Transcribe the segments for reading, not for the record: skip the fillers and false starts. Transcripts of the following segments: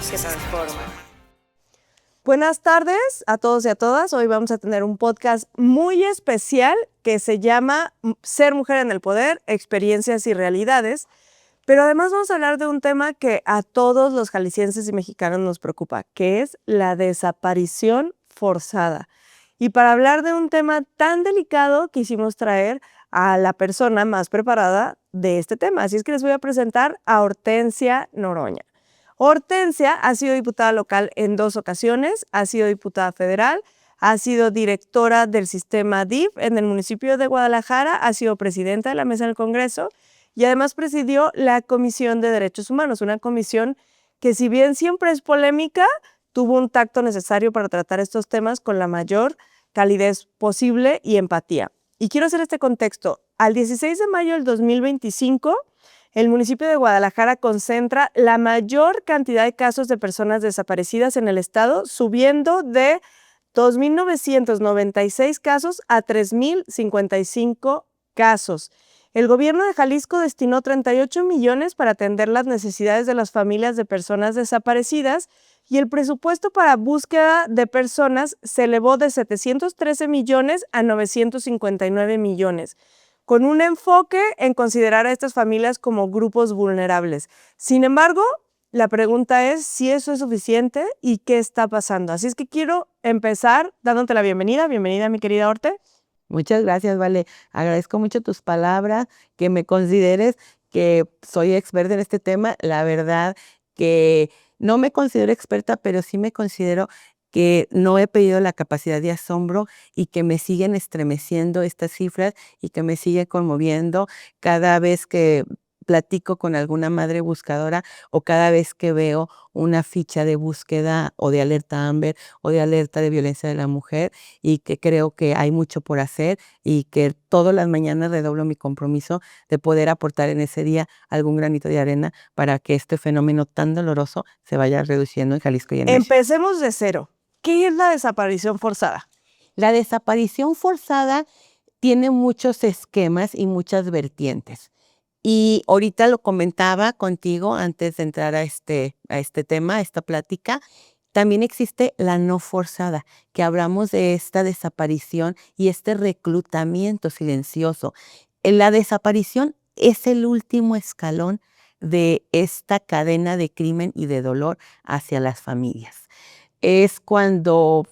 voz que transforma. Buenas tardes a todos y a todas. Hoy vamos a tener un podcast muy especial que se llama Ser mujer en el poder, experiencias y realidades. Pero además vamos a hablar de un tema que a todos los jaliscienses y mexicanos nos preocupa, que es la desaparición forzada. Y para hablar de un tema tan delicado, quisimos traer a la persona más preparada de este tema. Así es que les voy a presentar a Hortensia Noroña. Hortensia ha sido diputada local en 2 ocasiones, ha sido diputada federal, ha sido directora del sistema DIF en el municipio de Guadalajara, ha sido presidenta de la mesa del Congreso y además presidió la Comisión de Derechos Humanos, una comisión que, si bien siempre es polémica, tuvo un tacto necesario para tratar estos temas con la mayor calidez posible y empatía. Y quiero hacer este contexto. Al 16 de mayo del 2025, el municipio de Guadalajara concentra la mayor cantidad de casos de personas desaparecidas en el estado, subiendo de 2.996 casos a 3.055 casos. El gobierno de Jalisco destinó 38 millones para atender las necesidades de las familias de personas desaparecidas y el presupuesto para búsqueda de personas se elevó de 713 millones a 959 millones, con un enfoque en considerar a estas familias como grupos vulnerables. Sin embargo, la pregunta es si eso es suficiente y qué está pasando. Así es que quiero empezar dándote la bienvenida. Bienvenida, mi querida Horte. Muchas gracias, Vale. Agradezco mucho tus palabras, que me consideres que soy experta en este tema. La verdad que no me considero experta, pero sí me considero que no he perdido la capacidad de asombro y que me siguen estremeciendo estas cifras y que me sigue conmoviendo cada vez que platico con alguna madre buscadora o cada vez que veo una ficha de búsqueda o de alerta Amber o de alerta de violencia de la mujer, y que creo que hay mucho por hacer y que todas las mañanas redoblo mi compromiso de poder aportar en ese día algún granito de arena para que este fenómeno tan doloroso se vaya reduciendo en Jalisco y en México. Empecemos de cero. ¿Qué es la desaparición forzada? La desaparición forzada tiene muchos esquemas y muchas vertientes. Y ahorita lo comentaba contigo antes de entrar a este tema, a esta plática. También existe la no forzada, que hablamos de esta desaparición y este reclutamiento silencioso. La desaparición es el último escalón de esta cadena de crimen y de dolor hacia las familias. Es cuando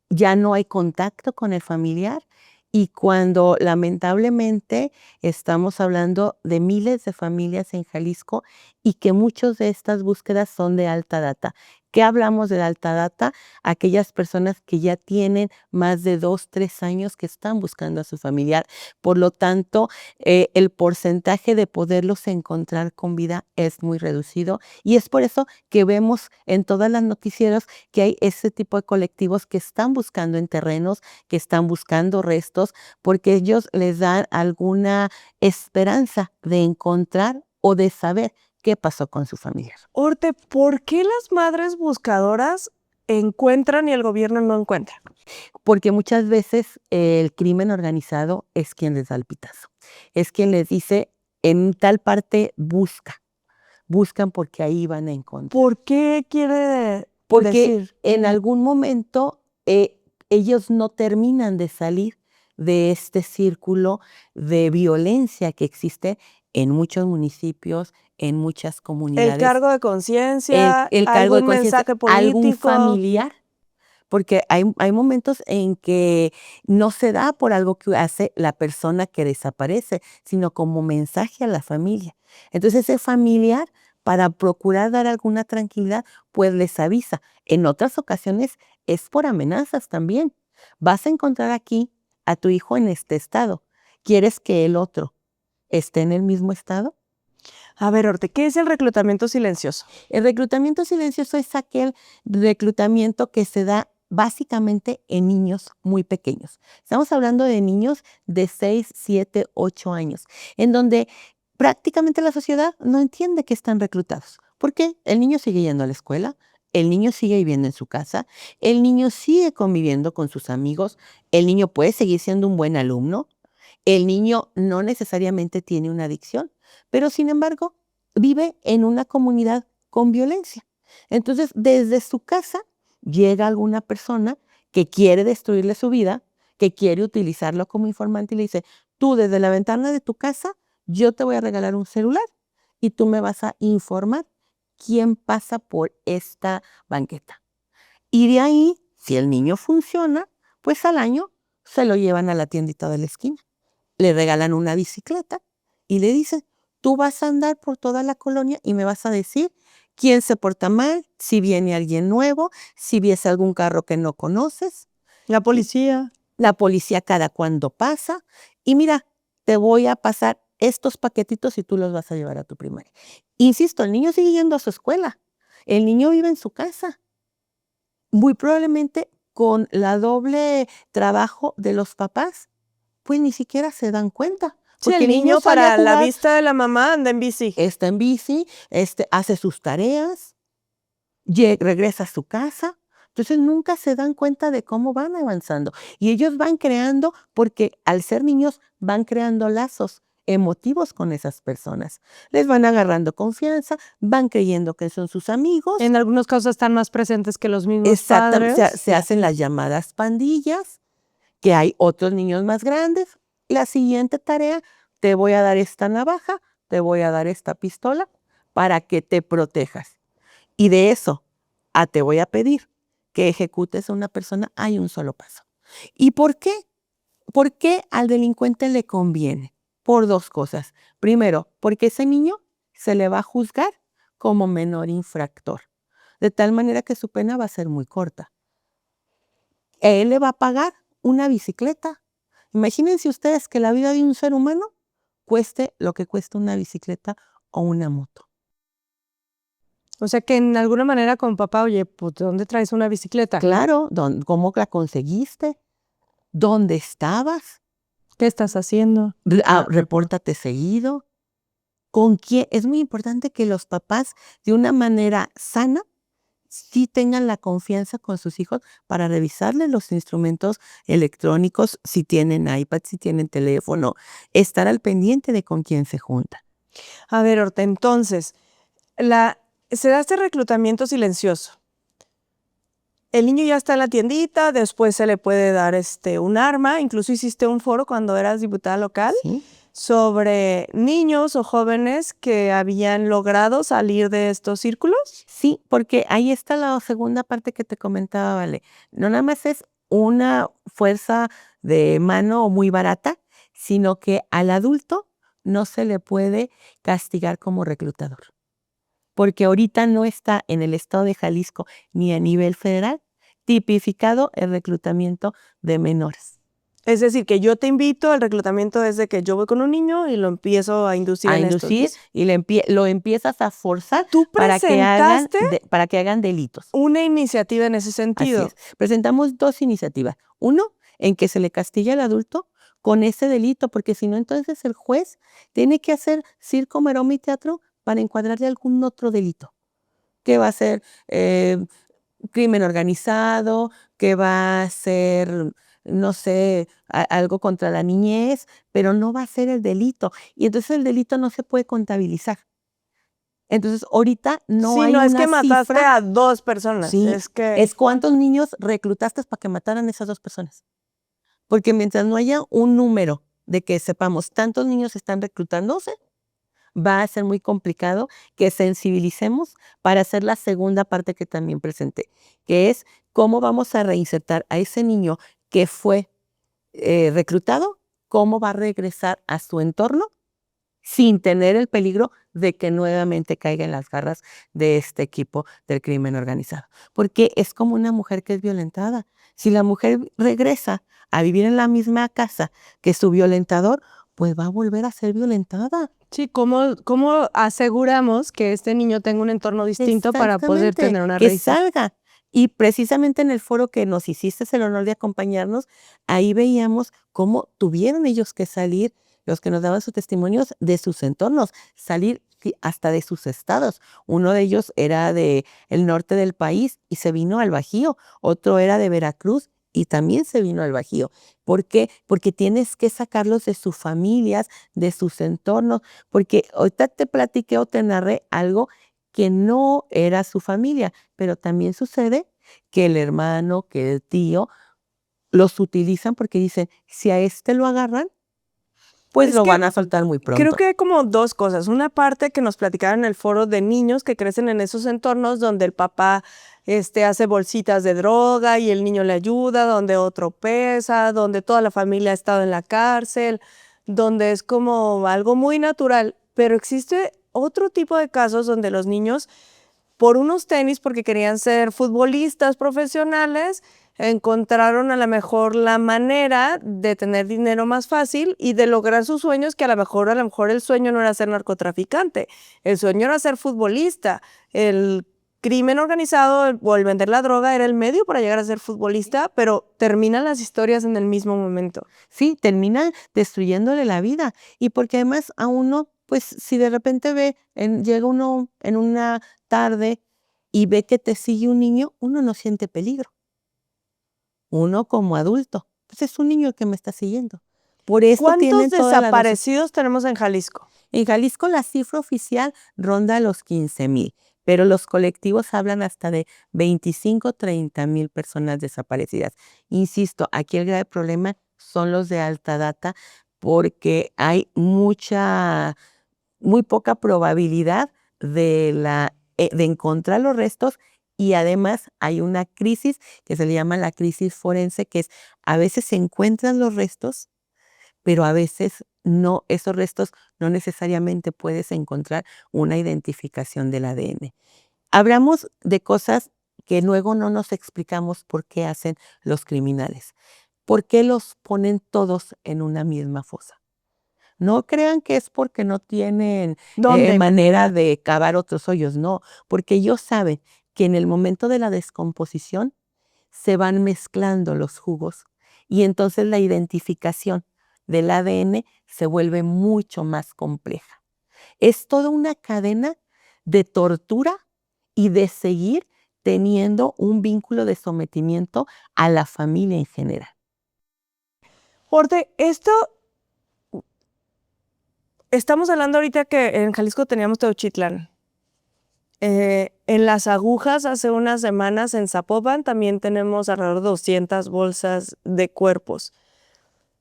ya no hay contacto con el familiar y cuando lamentablemente estamos hablando de miles de familias en Jalisco y que muchas de estas búsquedas son de alta data. ¿Qué hablamos de alta data? Aquellas personas que ya tienen más de 2, 3 años que están buscando a su familiar. Por lo tanto, el porcentaje de poderlos encontrar con vida es muy reducido y es por eso que vemos en todas las noticieros que hay ese tipo de colectivos que están buscando en terrenos, que están buscando restos, porque ellos les dan alguna esperanza de encontrar o de saber qué pasó con su familiar. Horte, ¿por qué las madres buscadoras encuentran y el gobierno no encuentra? Porque muchas veces el crimen organizado es quien les da el pitazo, es quien les dice en tal parte buscan porque ahí van a encontrar. ¿Por qué quiere Porque decir? en algún momento ellos no terminan de salir de este círculo de violencia que existe en muchos municipios, en muchas comunidades. El cargo de conciencia, El cargo de algún conciencia, mensaje algún político. familiar, porque hay momentos en que no se da por algo que hace la persona que desaparece, sino como mensaje a la familia. Entonces ese familiar, para procurar dar alguna tranquilidad, pues les avisa. En otras ocasiones es por amenazas también. Vas a encontrar aquí a tu hijo en este estado. ¿Quieres que el otro esté en el mismo estado? A ver, Horte, ¿qué es el reclutamiento silencioso? El reclutamiento silencioso es aquel reclutamiento que se da básicamente en niños muy pequeños. Estamos hablando de niños de 6, 7, 8 años, en donde prácticamente la sociedad no entiende que están reclutados. ¿Por qué? El niño sigue yendo a la escuela, el niño sigue viviendo en su casa, el niño sigue conviviendo con sus amigos, el niño puede seguir siendo un buen alumno, el niño no necesariamente tiene una adicción, pero sin embargo vive en una comunidad con violencia. Entonces, desde su casa llega alguna persona que quiere destruirle su vida, que quiere utilizarlo como informante y le dice, tú desde la ventana de tu casa, yo te voy a regalar un celular y tú me vas a informar quién pasa por esta banqueta. Y de ahí, si el niño funciona, pues al año se lo llevan a la tiendita de la esquina. Le regalan una bicicleta y le dicen, tú vas a andar por toda la colonia y me vas a decir quién se porta mal, si viene alguien nuevo, si viese algún carro que no conoces. La policía. La policía cada cuando pasa. Y mira, te voy a pasar estos paquetitos y tú los vas a llevar a tu primaria. Insisto, el niño sigue yendo a su escuela. El niño vive en su casa. Muy probablemente con la doble trabajo de los papás, pues ni siquiera se dan cuenta. Sí, Porque el niño sale a para la jugar, vista de la mamá anda en bici. está en bici, hace sus tareas, regresa a su casa. Entonces nunca se dan cuenta de cómo van avanzando. Y ellos van creando, porque al ser niños van creando lazos emotivos con esas personas. Les van agarrando confianza, van creyendo que son sus amigos. En algunos casos están más presentes que los mismos Exactamente, padres. se hacen las llamadas pandillas, que hay otros niños más grandes. La siguiente tarea, te voy a dar esta navaja, te voy a dar esta pistola para que te protejas. Y de eso a te voy a pedir que ejecutes a una persona, hay un solo paso. ¿Y por qué? ¿Por qué al delincuente le conviene? Por dos cosas. Primero, porque ese niño se le va a juzgar como menor infractor, de tal manera que su pena va a ser muy corta. Él le va a pagar una bicicleta. Imagínense ustedes que la vida de un ser humano cueste lo que cuesta una bicicleta o una moto. O sea que en alguna manera con papá, oye, pues ¿de dónde traes una bicicleta? Claro, ¿cómo la conseguiste? ¿Dónde estabas? ¿Qué estás haciendo? Repórtate seguido. ¿Con quién? Es muy importante que los papás, de una manera sana, sí tengan la confianza con sus hijos para revisarles los instrumentos electrónicos, si tienen iPad, si tienen teléfono, estar al pendiente de con quién se junta. A ver, Horta, entonces, se da este reclutamiento silencioso. El niño ya está en la tiendita, después se le puede dar un arma. Incluso hiciste un foro cuando eras diputada local ¿Sí? sobre niños o jóvenes que habían logrado salir de estos círculos. Sí, porque ahí está la segunda parte que te comentaba, Vale. No nada más es una fuerza de mano muy barata, sino que al adulto no se le puede castigar como reclutador. Porque ahorita no está en el estado de Jalisco ni a nivel federal tipificado el reclutamiento de menores. Es decir, que yo te invito, el reclutamiento es de que yo voy con un niño y lo empiezo a inducir A en inducir estos. y lo empiezas a forzar Tú para que hagan, presentaste para que hagan delitos. una iniciativa en ese Así sentido. es. Presentamos dos iniciativas. Uno, en que se le castigue al adulto con ese delito, porque si no, entonces el juez tiene que hacer circo, maroma y teatro para encuadrarle algún otro delito, que va a ser crimen organizado, que va a ser, no sé, algo contra la niñez, pero no va a ser el delito. Y entonces el delito no se puede contabilizar. Entonces, ahorita no Sí, hay no es una que mataste cifra. a 2 personas, Sí, es que es cuántos niños reclutaste para que mataran a esas dos personas. Porque mientras no haya un número de que sepamos tantos niños están reclutándose, va a ser muy complicado que sensibilicemos para hacer la segunda parte que también presenté, que es cómo vamos a reinsertar a ese niño que fue reclutado, cómo va a regresar a su entorno sin tener el peligro de que nuevamente caiga en las garras de este equipo del crimen organizado. Porque es como una mujer que es violentada. Si la mujer regresa a vivir en la misma casa que su violentador, pues va a volver a ser violentada. sí, ¿cómo aseguramos que este niño tenga un entorno distinto para poder Exactamente, tener una que raíz? salga. Y precisamente en el foro que nos hiciste el honor de acompañarnos, ahí veíamos cómo tuvieron ellos que salir, los que nos daban sus testimonios, de sus entornos, salir hasta de sus estados. Uno de ellos era del norte del país y se vino al Bajío, otro era de Veracruz y también se vino al Bajío. ¿Por qué? Porque tienes que sacarlos de sus familias, de sus entornos, porque ahorita te platiqué o te narré algo que no era su familia, pero también sucede que el hermano, que el tío, los utilizan porque dicen, si a este lo agarran, pues Es lo que van a soltar muy creo pronto. que hay como dos cosas. Una parte que nos platicaron en el foro de niños que crecen en esos entornos donde el papá hace bolsitas de droga y el niño le ayuda, donde otro pesa, donde toda la familia ha estado en la cárcel, donde es como algo muy natural. Pero existe otro tipo de casos donde los niños por unos tenis, porque querían ser futbolistas profesionales, encontraron a lo mejor la manera de tener dinero más fácil y de lograr sus sueños, que a lo mejor el sueño no era ser narcotraficante, el sueño era ser futbolista. El crimen organizado o el vender la droga era el medio para llegar a ser futbolista, pero terminan las historias en el mismo momento. Sí, termina destruyéndole la vida. Y porque además a uno, pues si de repente llega uno en una tarde y ve que te sigue un niño, uno no siente peligro. Uno como adulto, pues es un niño el que me está siguiendo. Por eso ¿Cuántos tienen todas las razón. desaparecidos tenemos en Jalisco? En Jalisco la cifra oficial ronda los 15,000, pero los colectivos hablan hasta de 25, 30,000 personas desaparecidas. Insisto, aquí el grave problema son los de alta data porque hay muy poca probabilidad de encontrar los restos y además hay una crisis que se le llama la crisis forense, que es a veces se encuentran los restos, pero a veces no, esos restos no necesariamente puedes encontrar una identificación del ADN. Hablamos de cosas que luego no nos explicamos por qué hacen los criminales. ¿Por qué los ponen todos en una misma fosa? No crean que es porque no tienen ¿Dónde? manera de cavar otros hoyos, no, porque ellos saben que en el momento de la descomposición se van mezclando los jugos y entonces la identificación del ADN se vuelve mucho más compleja. Es toda una cadena de tortura y de seguir teniendo un vínculo de sometimiento a la familia en general. Orte, estamos hablando ahorita que en Jalisco teníamos Teuchitlán. En Las Agujas, hace unas semanas en Zapopan, también tenemos alrededor de 200 bolsas de cuerpos.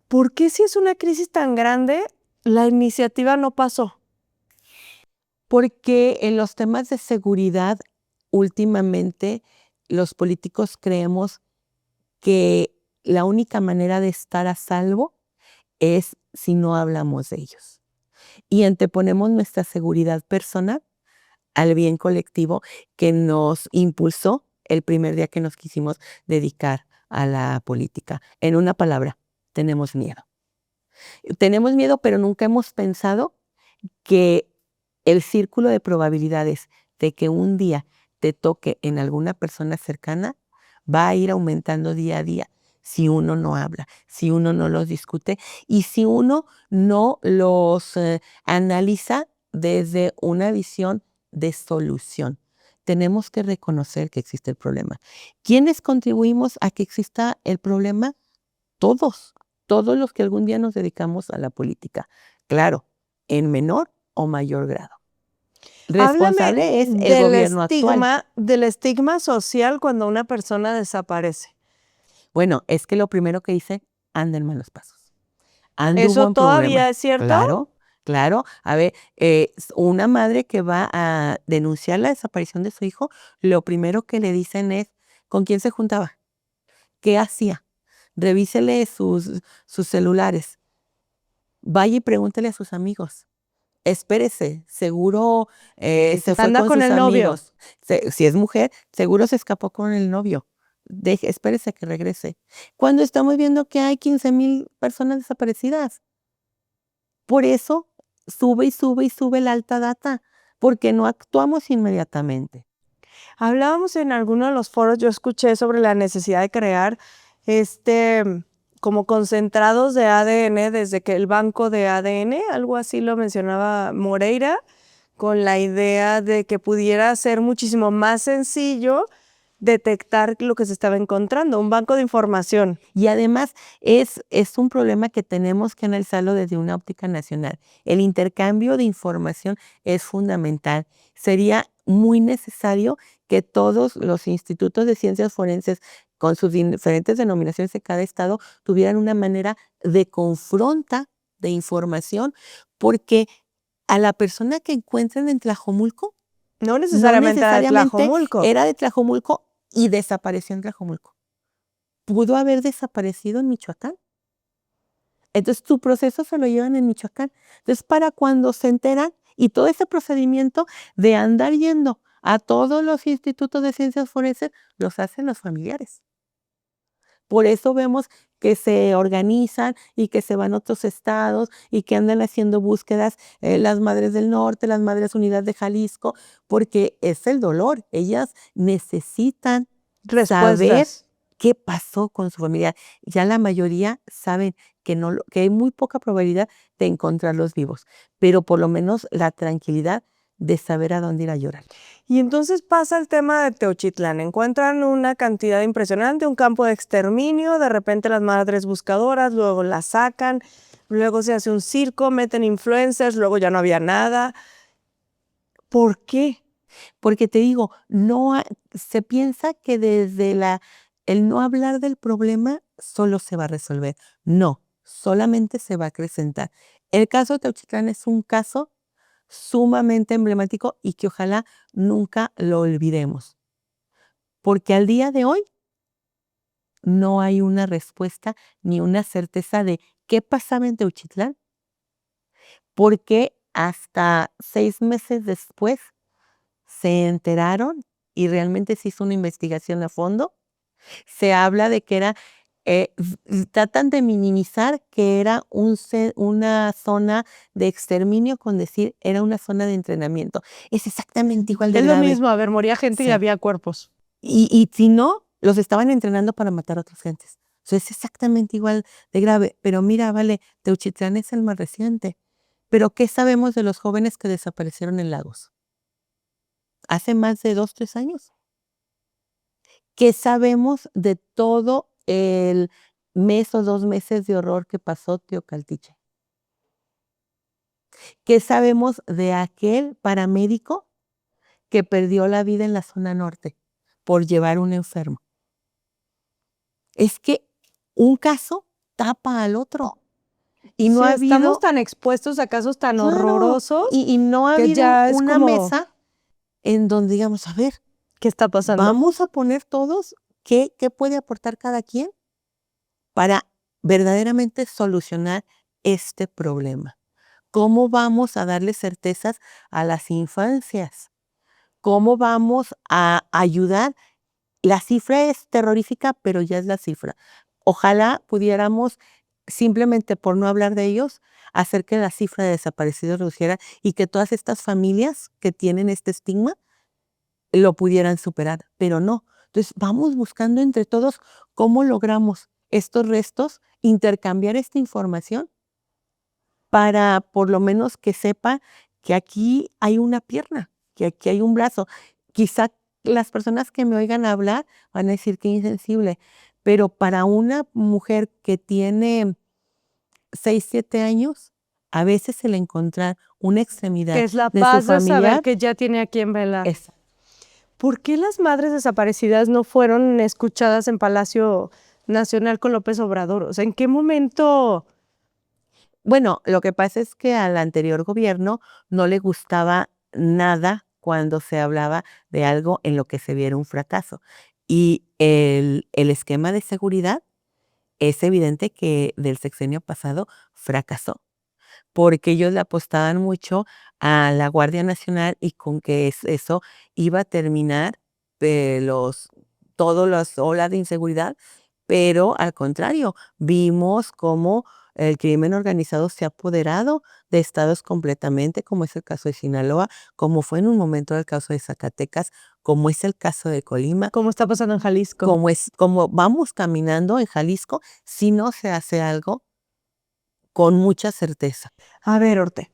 ¿Por qué si es una crisis tan grande, la iniciativa no pasó? Porque en los temas de seguridad, últimamente, los políticos creemos que la única manera de estar a salvo es si no hablamos de ellos. Y anteponemos nuestra seguridad personal al bien colectivo que nos impulsó el primer día que nos quisimos dedicar a la política. En una palabra, tenemos miedo. Tenemos miedo, pero nunca hemos pensado que el círculo de probabilidades de que un día te toque en alguna persona cercana va a ir aumentando día a día si uno no habla, si uno no los discute y si uno no los analiza desde una visión de solución. Tenemos que reconocer que existe el problema. ¿Quiénes contribuimos a que exista el problema? Todos los que algún día nos dedicamos a la política. Claro, en menor o mayor grado. Responsable Háblame es el gobierno actual. del estigma social cuando una persona desaparece. Bueno, es que lo primero que dice, anda en malos pasos. Anduvo ¿Eso en todavía problemas. es cierto? Claro, claro. A ver, una madre que va a denunciar la desaparición de su hijo, lo primero que le dicen es, ¿con quién se juntaba? ¿Qué hacía? Revísele sus celulares. Vaya y pregúntele a sus amigos. Espérese, seguro se fue Anda con con sus el novio. amigos. Si es mujer, seguro se escapó con el novio. Espérese que regrese. Cuando estamos viendo que hay 15,000 personas desaparecidas. Por eso sube y sube y sube la alta data, porque no actuamos inmediatamente. Hablábamos en alguno de los foros, yo escuché sobre la necesidad de crear como concentrados de ADN desde que el banco de ADN, algo así lo mencionaba Moreira, con la idea de que pudiera ser muchísimo más sencillo detectar lo que se estaba encontrando, un banco de información. Y además es un problema que tenemos que analizarlo desde una óptica nacional. El intercambio de información es fundamental. Sería muy necesario que todos los institutos de ciencias forenses, con sus diferentes denominaciones de cada estado, tuvieran una manera de confronta de información, porque a la persona que encuentren en Tlajomulco, No no necesariamente era de necesariamente Tlajomulco. era de Tlajomulco y desapareció en Tlajomulco. Pudo haber desaparecido en Michoacán. Entonces, tu proceso se lo llevan en Michoacán. Entonces, para cuando se enteran y todo ese procedimiento de andar yendo a todos los institutos de ciencias forenses, los hacen los familiares. Por eso vemos que se organizan y que se van a otros estados y que andan haciendo búsquedas, las Madres del Norte, las Madres Unidas de Jalisco, porque es el dolor. Ellas necesitan saber Respuestas. qué pasó con su familia. Ya la mayoría saben que hay muy poca probabilidad de encontrarlos vivos, pero por lo menos la tranquilidad de saber a dónde ir a llorar. Y entonces pasa el tema de Teochitlán. Encuentran una cantidad impresionante, un campo de exterminio, de repente las madres buscadoras, luego la sacan, luego se hace un circo, meten influencers, luego ya no había nada. ¿Por qué? Porque te digo, se piensa que desde el no hablar del problema solo se va a resolver. No, solamente se va a acrecentar. El caso de Teochitlán es un caso sumamente emblemático y que ojalá nunca lo olvidemos. Porque al día de hoy no hay una respuesta ni una certeza de qué pasaba en Teochitlán, porque hasta 6 meses después se enteraron y realmente se hizo una investigación a fondo. Se habla de que era, tratan de minimizar que era una zona de exterminio con decir era una zona de entrenamiento. Es exactamente igual de Es lo grave. mismo, a ver, moría gente y Sí. había cuerpos. Y si no, los estaban entrenando para matar a otras gentes. O sea, es exactamente igual de grave. Pero mira, vale, Teuchitlán es el más reciente. Pero ¿qué sabemos de los jóvenes que desaparecieron en Lagos? Hace más de 2, 3 años. ¿Qué sabemos de todo el mes o 2 meses de horror que pasó Teocaltiche? ¿Qué sabemos de aquel paramédico que perdió la vida en la zona norte por llevar un enfermo? Es que un caso tapa al otro. Y no Sí, ha estamos habido, tan expuestos a casos tan claro, horrorosos y no ha que habido ya es una como, mesa en donde digamos, a ver, ¿qué está pasando? vamos a poner todos qué puede aportar cada quien para verdaderamente solucionar este problema. ¿Cómo vamos a darle certezas a las infancias? ¿Cómo vamos a ayudar? La cifra es terrorífica, pero ya es la cifra. Ojalá pudiéramos, simplemente por no hablar de ellos, hacer que la cifra de desaparecidos reduciera y que todas estas familias que tienen este estigma lo pudieran superar, pero no. Entonces, vamos buscando entre todos cómo logramos estos restos, intercambiar esta información para por lo menos que sepa que aquí hay una pierna, que aquí hay un brazo. Quizá las personas que me oigan hablar van a decir que insensible, pero para una mujer que tiene 6, 7 años, a veces el encontrar una extremidad Que es la de su paz de saber familiar que ya tiene a quien velar. es. ¿Por qué las madres desaparecidas no fueron escuchadas en Palacio Nacional con López Obrador? O sea, ¿en qué momento? Bueno, lo que pasa es que al anterior gobierno no le gustaba nada cuando se hablaba de algo en lo que se viera un fracaso. Y el esquema de seguridad es evidente que del sexenio pasado fracasó, porque ellos le apostaban mucho a la Guardia Nacional y con que eso iba a terminar todas las olas de inseguridad, pero al contrario, vimos cómo el crimen organizado se ha apoderado de estados completamente, como es el caso de Sinaloa, como fue en un momento el caso de Zacatecas, como es el caso de Colima, ¿Cómo está pasando en Jalisco? como vamos caminando en Jalisco, si no se hace algo con mucha certeza. A ver, Orte.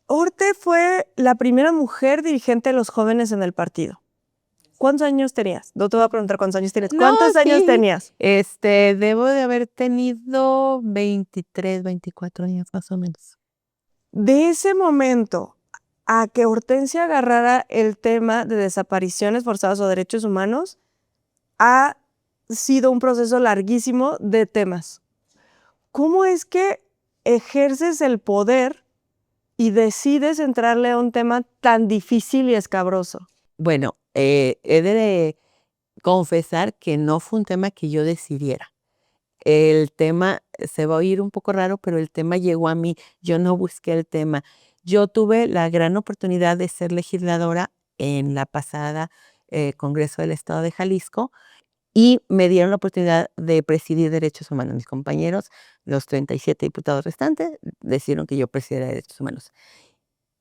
Orte fue la primera mujer dirigente de los jóvenes en el partido. ¿Cuántos años tenías? No te voy a preguntar cuántos años tienes. No, ¿Cuántos años sí. tenías? Debo de haber tenido 23, 24 años más o menos. De ese momento a que Hortensia agarrara el tema de desapariciones forzadas o derechos humanos, ha sido un proceso larguísimo de temas. ¿Cómo es que ejerces el poder y decides entrarle a un tema tan difícil y escabroso? Bueno, he de confesar que no fue un tema que yo decidiera. El tema se va a oír un poco raro, pero el tema llegó a mí. Yo no busqué el tema. Yo tuve la gran oportunidad de ser legisladora en la pasada Congreso del Estado de Jalisco y me dieron la oportunidad de presidir derechos humanos. Mis compañeros, los 37 diputados restantes, decidieron que yo presidiera derechos humanos.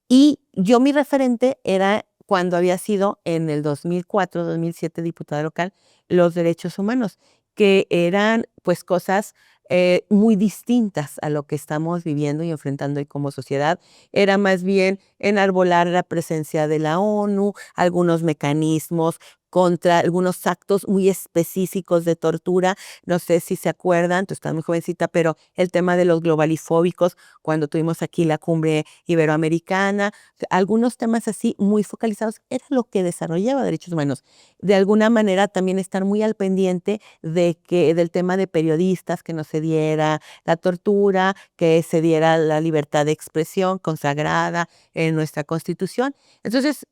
Y yo mi referente era cuando había sido en el 2004, 2007 diputada local, los derechos humanos, que eran pues cosas muy distintas a lo que estamos viviendo y enfrentando hoy como sociedad. Era más bien enarbolar la presencia de la ONU, algunos mecanismos contra algunos actos muy específicos de tortura. No sé si se acuerdan, tú estás muy jovencita, pero el tema de los globalifóbicos, cuando tuvimos aquí la cumbre iberoamericana, algunos temas así muy focalizados, era lo que desarrollaba derechos humanos. De alguna manera también estar muy al pendiente del tema de periodistas, que no se diera la tortura, que se diera la libertad de expresión consagrada en nuestra Constitución. Entonces,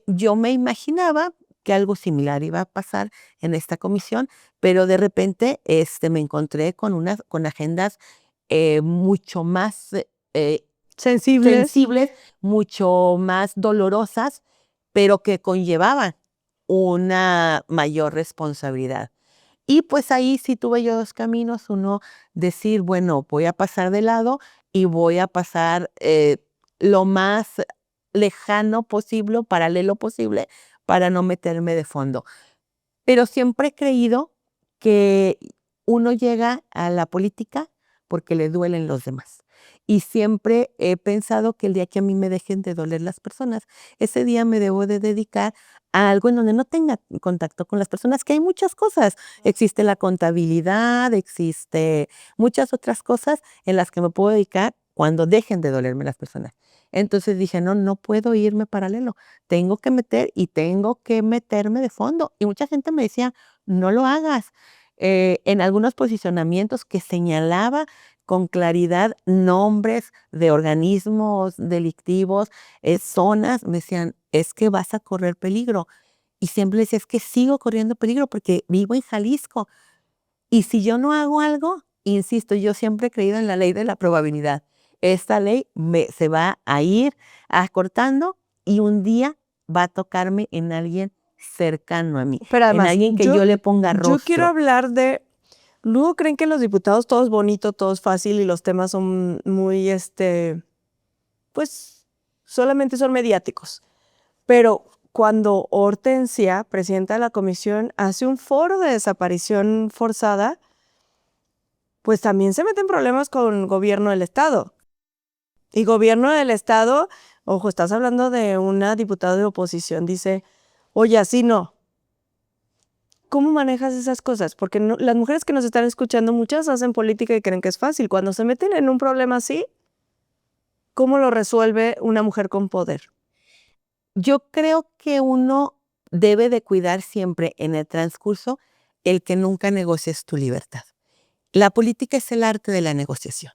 yo me imaginaba que algo similar iba a pasar en esta comisión, pero de repente me encontré con agendas mucho más Sensibles. sensibles, mucho más dolorosas, pero que conllevaban una mayor responsabilidad. Y pues ahí sí tuve yo dos caminos, uno decir, bueno, voy a pasar de lado y voy a pasar lo más lejano posible, paralelo posible, para no meterme de fondo. Pero siempre he creído que uno llega a la política porque le duelen los demás. Y siempre he pensado que el día que a mí me dejen de doler las personas, ese día me debo de dedicar a algo en donde no tenga contacto con las personas, que hay muchas cosas. Existe la contabilidad, existe muchas otras cosas en las que me puedo dedicar cuando dejen de dolerme las personas. Entonces dije, no, no puedo irme paralelo, tengo que meter y tengo que meterme de fondo. Y mucha gente me decía, no lo hagas. En algunos posicionamientos que señalaba con claridad nombres de organismos delictivos, zonas, me decían, es que vas a correr peligro. Y siempre decía, es que sigo corriendo peligro porque vivo en Jalisco. Y si yo no hago algo, insisto, yo siempre he creído en la ley de la probabilidad. Esta ley se va a ir acortando y un día va a tocarme en alguien cercano a mí, Pero en además, alguien que yo le ponga yo quiero rostro. hablar de. Luego creen que los diputados todo es bonito, todo es fácil y los temas son muy, pues, solamente son mediáticos. Pero cuando Hortensia, presidenta de la comisión, hace un foro de desaparición forzada, pues también se meten problemas con gobierno del estado. Y gobierno del estado, ojo, estás hablando de una diputada de oposición, dice, oye, así no. ¿Cómo manejas esas cosas? Porque las mujeres que nos están escuchando, muchas hacen política y creen que es fácil. Cuando se meten en un problema así, ¿cómo lo resuelve una mujer con poder? Yo creo que uno debe de cuidar siempre en el transcurso el que nunca negocies tu libertad. La política es el arte de la negociación.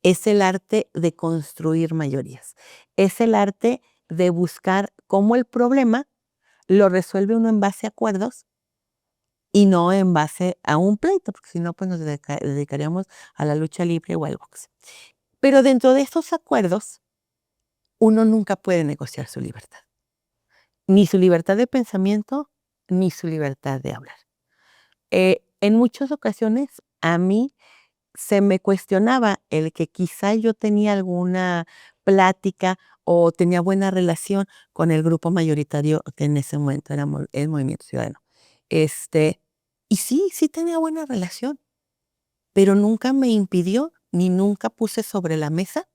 Es el arte de construir mayorías. Es el arte de buscar cómo el problema lo resuelve uno en base a acuerdos y no en base a un pleito, porque si no, pues nos dedicaríamos a la lucha libre o al box. Pero dentro de estos acuerdos, uno nunca puede negociar su libertad. Ni su libertad de pensamiento, ni su libertad de hablar. En muchas ocasiones, a mí se me cuestionaba el que quizá yo tenía alguna plática o tenía buena relación con el grupo mayoritario que en ese momento era el Movimiento Ciudadano. Este, y sí, sí tenía buena relación, pero nunca me impidió ni nunca puse sobre la mesa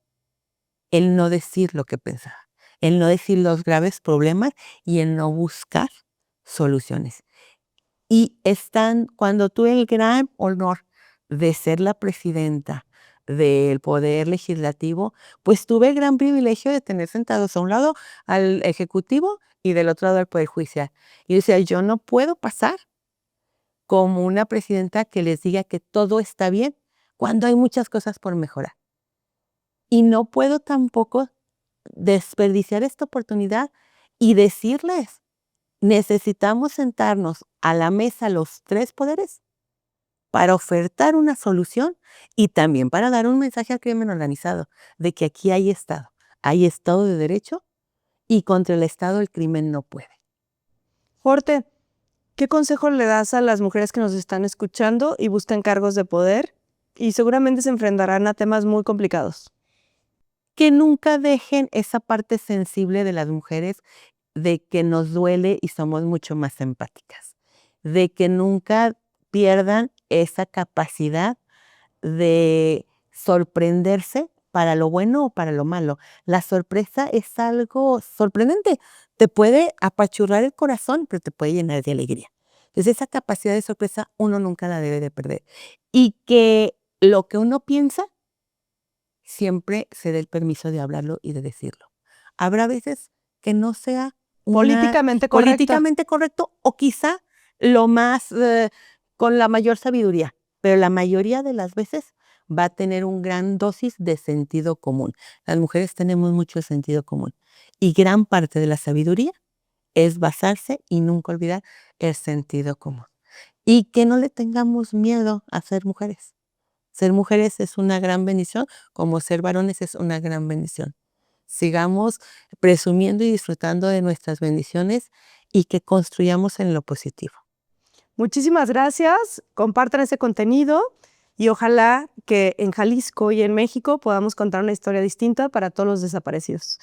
el no decir lo que pensaba, el no decir los graves problemas y el no buscar soluciones. Y cuando tuve el gran honor de ser la presidenta del Poder Legislativo, pues tuve el gran privilegio de tener sentados a un lado al Ejecutivo y del otro lado al Poder Judicial. Y decía, yo no puedo pasar como una presidenta que les diga que todo está bien cuando hay muchas cosas por mejorar. Y no puedo tampoco desperdiciar esta oportunidad y decirles, necesitamos sentarnos a la mesa los tres poderes para ofertar una solución y también para dar un mensaje al crimen organizado de que aquí hay Estado de Derecho y contra el Estado el crimen no puede. Jorge, ¿qué consejo le das a las mujeres que nos están escuchando y buscan cargos de poder y seguramente se enfrentarán a temas muy complicados? Que nunca dejen esa parte sensible de las mujeres de que nos duele y somos mucho más empáticas, de que nunca pierdan esa capacidad de sorprenderse para lo bueno o para lo malo. La sorpresa es algo sorprendente, te puede apachurrar el corazón, pero te puede llenar de alegría. Entonces esa capacidad de sorpresa uno nunca la debe de perder. Y que lo que uno piensa siempre se dé el permiso de hablarlo y de decirlo. Habrá veces que no sea Políticamente correcto. políticamente correcto o quizá lo más con la mayor sabiduría, pero la mayoría de las veces va a tener un gran dosis de sentido común. Las mujeres tenemos mucho sentido común y gran parte de la sabiduría es basarse y nunca olvidar el sentido común. Y que no le tengamos miedo a ser mujeres. Ser mujeres es una gran bendición, como ser varones es una gran bendición. Sigamos presumiendo y disfrutando de nuestras bendiciones y que construyamos en lo positivo. Muchísimas gracias, compartan ese contenido y ojalá que en Jalisco y en México podamos contar una historia distinta para todos los desaparecidos.